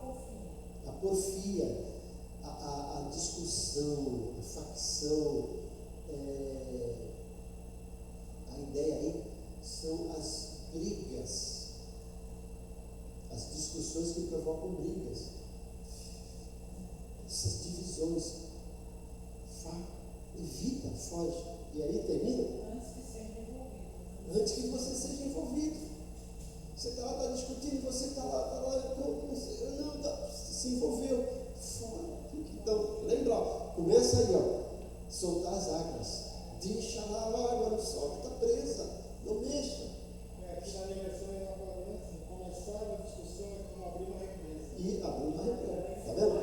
porfia. A porfia, a discussão, a facção, a ideia aí são as brigas, as discussões que provocam brigas, essas divisões. Evita, foge. E aí termina? Antes que você seja envolvido. Você está lá, discutindo, você está lá, se envolveu. Fora. Então, lembra, começa aí, soltar as águas. Deixa lá a água, não solta, está presa, não mexa. Aqui na minha versão é assim, começar a discussão é como abrir uma represa. E abrir uma represa, está vendo?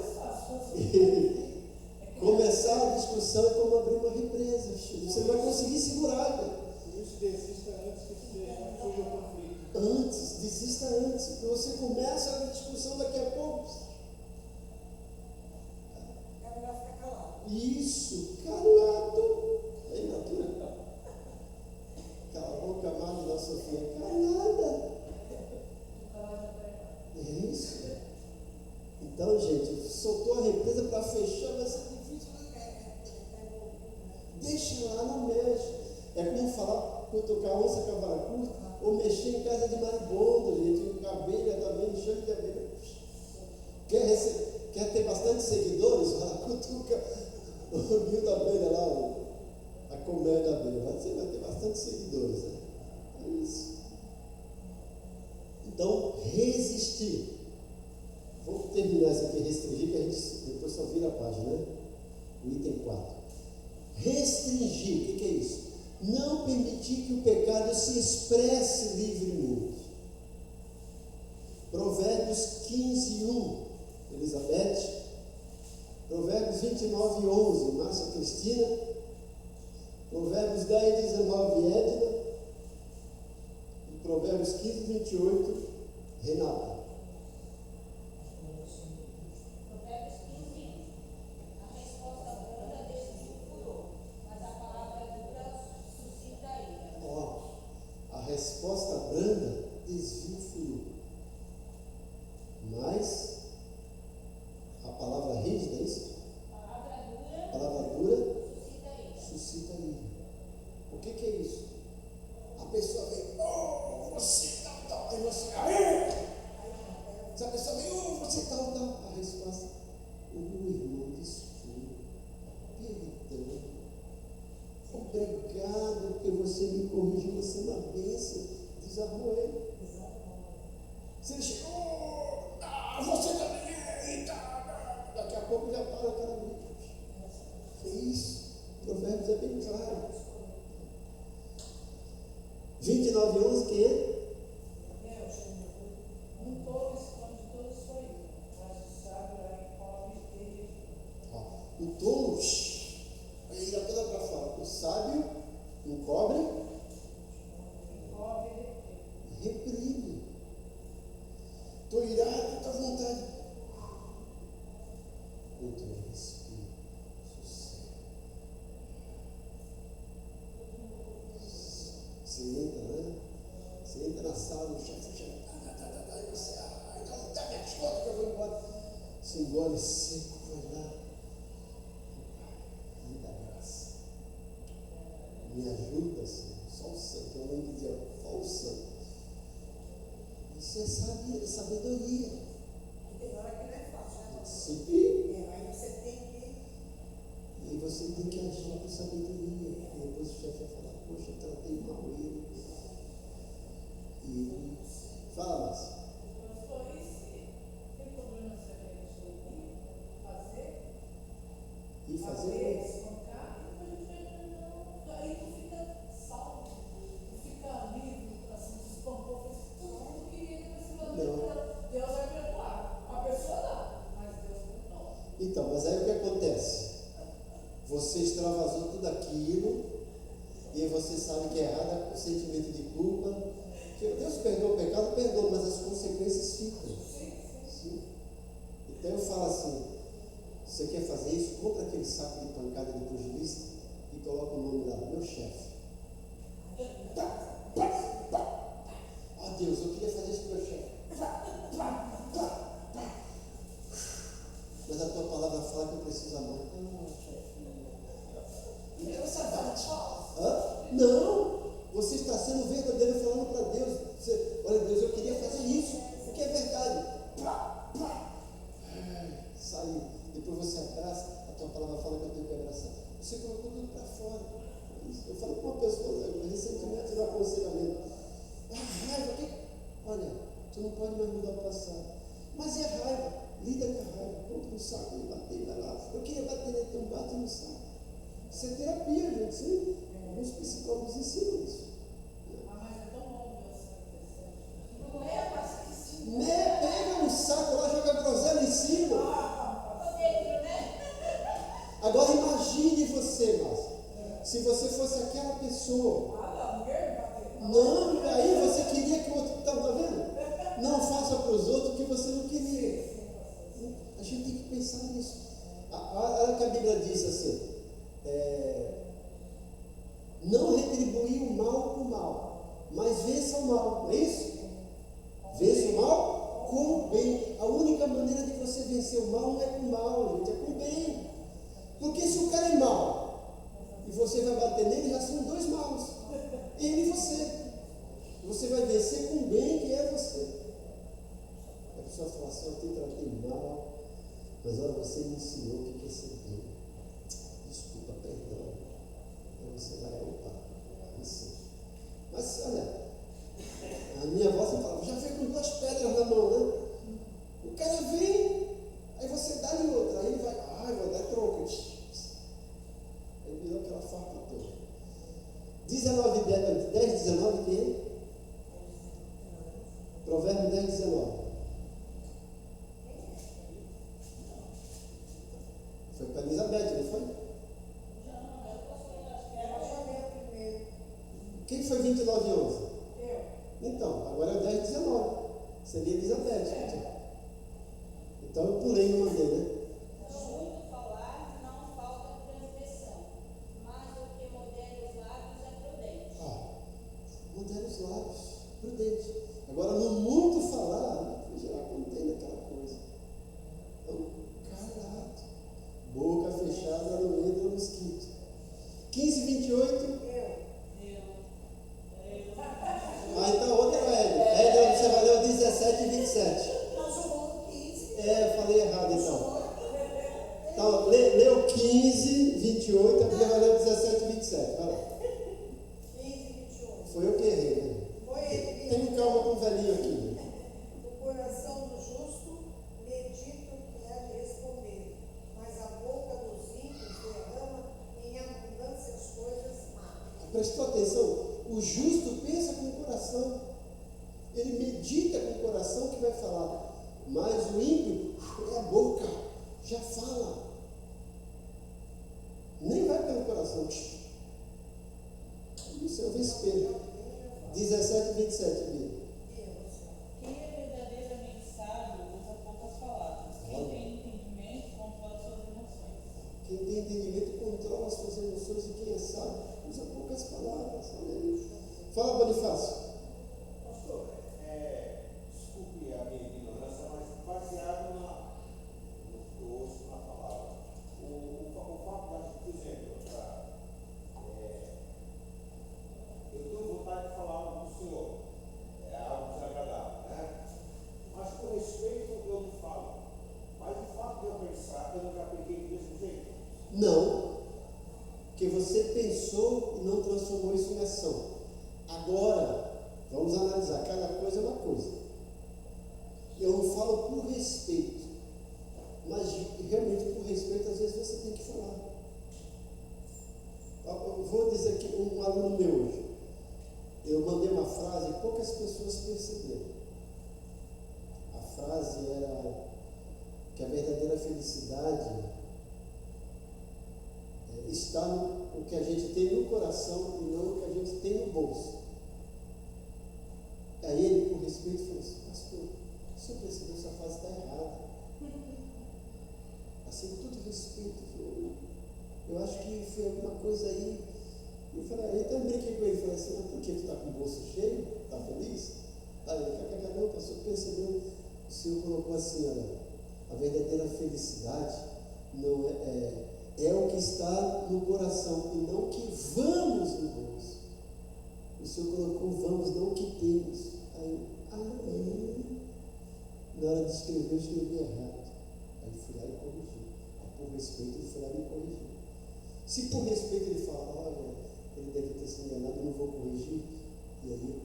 Começar a discussão é como abrir uma represa. Você não vai conseguir segurar, velho. Por isso, desista antes que surja o conflito. Antes, desista antes. Porque você começa a discussão daqui a pouco. É melhor ficar calado. Isso, calado. Aí não, tudo. Cala a boca, amada da Sofia. Calada. É isso. Então, gente, soltou a represa para fechar, vai ser difícil. Deixa lá, não mexe. É como falar, cutucar onça com a vara curta, ou mexer em casa de maribondo, gente. Abelha também, enxame de abelha. Quer ter bastante seguidores? Vai lá, cutuca o ninho da abelha lá, a colmeia da abelha. Você vai ter bastante seguidores, né? É isso. Então, resistir. Vamos terminar isso aqui, restringir, que a gente depois só vira a página, né? O item 4. Restringir, o que é isso? Não permitir que o pecado se expresse livremente. Provérbios 15:1, Elizabeth. Provérbios 29:11, Márcia Cristina. Provérbios 10:19, Edna. E Provérbios 15:28, Renata. Resposta branda desvia o furor, mas a palavra rígida é isso? A palavra dura suscita ira. O que é isso? A pessoa vem, você tal, aí você, se a pessoa vem, você tal. A resposta, irmão, desculpa, perdão. Obrigado porque você me corrigiu, você é uma bênção. Desarmou ele. Se ele chegou, você também, daqui a pouco já para aquela briga. É isso. Provérbios é bem claro. 29:11, quem é? Um tolo esconde todo o seu erro, mas o sábio encobre ele. O tolo, ele já toda para fora. O sábio encobre, reprime. Estou irado, estou à vontade. Então respira, sossega. Você entra, né? Você entra na sala, o chefe chega, e você, então dá minhas contas que eu vou embora. Você engole seco, vai lá. Me dá graça. Me ajuda, Senhor. Só o santo, eu não dizia, só o santo. Isso é sabedoria. E tem hora que não é fácil, né? Sim. Aí você tem que. E você tem que agir com sabedoria. E depois o chefe vai falar, poxa, eu tratei mal ele. E fala, Márcia. Pastor, e se tem problema se a gente fazer? E fazer Espancar, depois a gente vai aí tu fica salvo. aquilo, e você sabe que é errado, o sentimento de culpa. Deus perdoa o pecado, perdoa, mas as consequências ficam. Sim. Então eu falo assim, você quer fazer isso? Compra aquele saco de pancada de pugilista e coloca o nome lá, meu chefe. Ah, Deus, eu queria fazer isso com o meu chefe. Mas a tua palavra fala que eu preciso amar. Então essa bate. Não, você está sendo verdadeiro falando para Deus. Olha, Deus, eu queria fazer isso, porque é verdade. Saiu. Depois você abraça, a tua palavra fala que eu tenho que abraçar. Você colocou tudo para fora. Eu falei com uma pessoa recentemente no aconselhamento. Raiva, olha, tu não pode mais mudar o passado. Mas é raiva, lida com a raiva, compra um saco e bater, vai lá. Eu queria bater nele, então bate no saco. Isso é terapia, gente, sim. Alguns psicólogos ensinam isso. Mas é tão bom ver o sangue. Não é paciência. Né? Pega um saco lá, joga groselha em cima. Agora imagine você, Márcio. Se você fosse aquela pessoa. Não, aí você queria que o outro. Tá vendo? Não faça para os outros o que você não queria. A gente tem que pensar nisso. Olha que a Bíblia diz assim: não retribuir o mal com o mal, mas vença o mal, não é isso? Vença o mal com o bem. A única maneira de você vencer o mal não é com o mal, gente, é com o bem. Porque se o cara é mau e você vai bater nele, já são dois maus, ele e você. Você vai vencer com o bem que é você. A pessoa fala assim: eu te tratei mal, mas olha, você me ensinou o que é ser bem. Desculpa, perdão. Aí você vai opa, assim. Mas olha, a minha avó sempre falava, já veio com 2 pedras na mão, né? O cara vem, aí você dá-lhe outra, aí ele vai, vou dar troco. Aí virou aquela farpa toda. 10, 19, quem é? Provérbio 10, 19. Foi para Elizabeth, não foi? Quem foi 29 e 11? Então, agora é o 10, 19. Seria Elizabeth. Então eu pulei no mandei, né? Muito falar não falta transgressão, mas o que modera os lábios é prudente. Modera os lábios, prudente. Agora, no muito falar, já contém aquela coisa. Então, calado. Boca fechada não entra mosquito. 15, 28. Então outra Ed. Você vai ler o 17 e 27. Eu falei errado então. Então, leu 15, 28, a Bíblia vai ler o 17 e 27. Vai lá. 15, 28. Foi eu que errei, né? Foi ele. Tenha calma com o velhinho aqui. O coração do justo medita o que há de responder, mas a boca dos ímpios derrama em abundância as coisas más. Prestou atenção? O justo pensa com o coração. Ele medita com o coração que vai falar. Mas o ímpio é a boca. Já fala. Nem vai pelo coração. Isso é o vespeiro. 17 e 27, Bíblia. Quem é verdadeiramente sábio usa poucas palavras. Quem tem entendimento controla suas emoções. Quem tem entendimento controla as suas emoções, e quem é sábio usa poucas palavras. Olha aí. Fala, Bonifácio. Pastor, desculpe a minha ignorância, mas baseado no que eu ouço na palavra, o fato da gente, por exemplo, eu tenho vontade de falar algo do Senhor, algo desagradável, né? Mas por respeito eu não falo. Mas o fato de eu pensar, eu não já peguei do mesmo jeito? Não. Porque você pensou e não transformou isso em ação. Agora, vamos analisar, cada coisa é uma coisa. Eu não falo por respeito, mas realmente por respeito, às vezes você tem que falar. Eu vou dizer aqui, um aluno meu hoje, eu mandei uma frase e poucas pessoas perceberam. A frase era que a verdadeira felicidade está no que a gente tem no coração e não no que a gente tem no bolso. Aí ele, por respeito, falou assim: pastor, o senhor percebeu que essa frase está errada. Assim, com todo respeito, eu acho que foi alguma coisa aí. Eu falei, eu até brinquei com ele, falei assim: mas por que tu está com o bolso cheio? Está feliz? Aí ele, não, pastor, percebeu? O senhor colocou assim: olha, a verdadeira felicidade não é o que está no coração e não o que vamos no bolso. O senhor colocou vamos, não o que temos. Aí eu, na hora de escrever, eu escrevi errado. Aí fui lá e corrigi. Aí, por respeito, ele foi lá e me corrigiu. Se por respeito ele fala, olha, ele deve ter se enganado, eu não vou corrigir. E aí,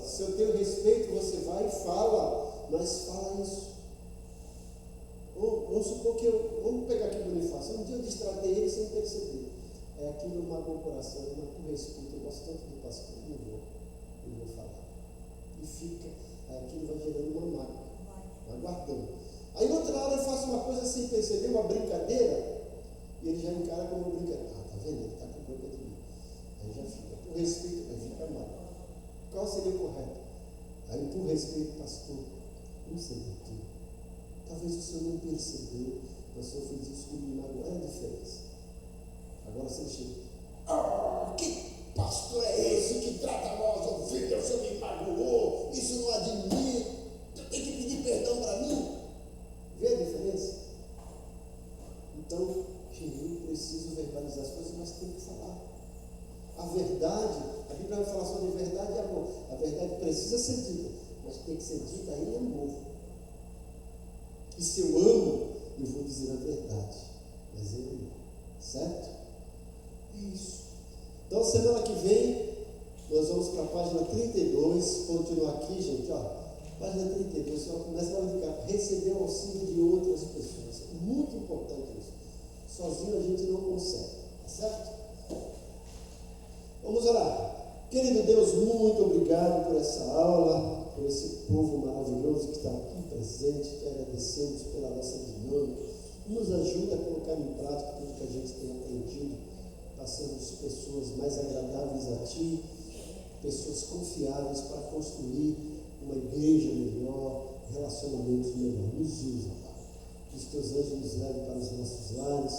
se eu tenho respeito, você vai e fala, mas fala isso. Vamos supor que vamos pegar aqui o Bonifácio. Um dia eu distratei ele sem perceber. Aquilo magoou o coração, mas por respeito, eu gosto tanto do pastor, não vou falar. E fica, aquilo vai gerando uma mágoa, vai guardando. Aí outra hora eu faço uma coisa sem perceber, uma brincadeira, e ele já encara como brincadeira. Tá vendo? Ele está com bronca de mim. Aí já fica, por respeito, aí fica mal. Qual seria o correto? Aí, por respeito, pastor, não sei porquê. Talvez o senhor não percebeu, mas o senhor fez isso comigo, agora é a diferença. Agora você chega, que pastor é esse que trata nós ovelhas? O senhor me magoou, isso não admite, eu tenho que pedir perdão para mim. Vê a diferença? Então, eu preciso verbalizar as coisas, mas tenho que falar. A verdade, a Bíblia vai falar sobre verdade e amor. A verdade precisa ser dita, mas tem que ser dita em amor. E se eu amo, eu vou dizer a verdade, mas eu amo, certo? É isso. Então, semana que vem, nós vamos para a página 32, continuar aqui, gente, ó. Página 32, você começa a ficar, receber o auxílio de outras pessoas. É muito importante isso. Sozinho a gente não consegue, tá certo? Vamos orar. Querido Deus, muito obrigado por essa aula, por esse povo maravilhoso que está aqui presente. Te agradecemos pela nossa dinâmica. Nos ajuda a colocar em prática tudo que a gente tem aprendido, para sermos pessoas mais agradáveis a Ti, pessoas confiáveis para construir uma igreja melhor, relacionamentos melhor. Nos usa, Pai. Que os Teus anjos nos levem para os nossos lares,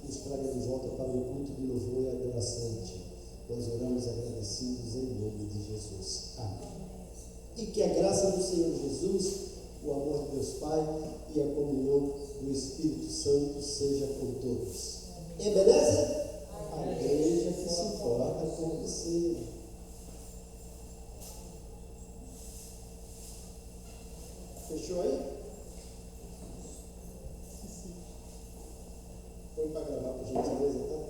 nos tragam de volta para o culto de louvor e adoração a Ti. Nós oramos agradecidos em nome de Jesus. Amém. E que a graça do Senhor Jesus, o amor de Deus Pai e a comunhão do Espírito Santo seja com todos. É beleza? A igreja que se importa com você. Fechou aí? Põe para gravar, por gentileza, tá?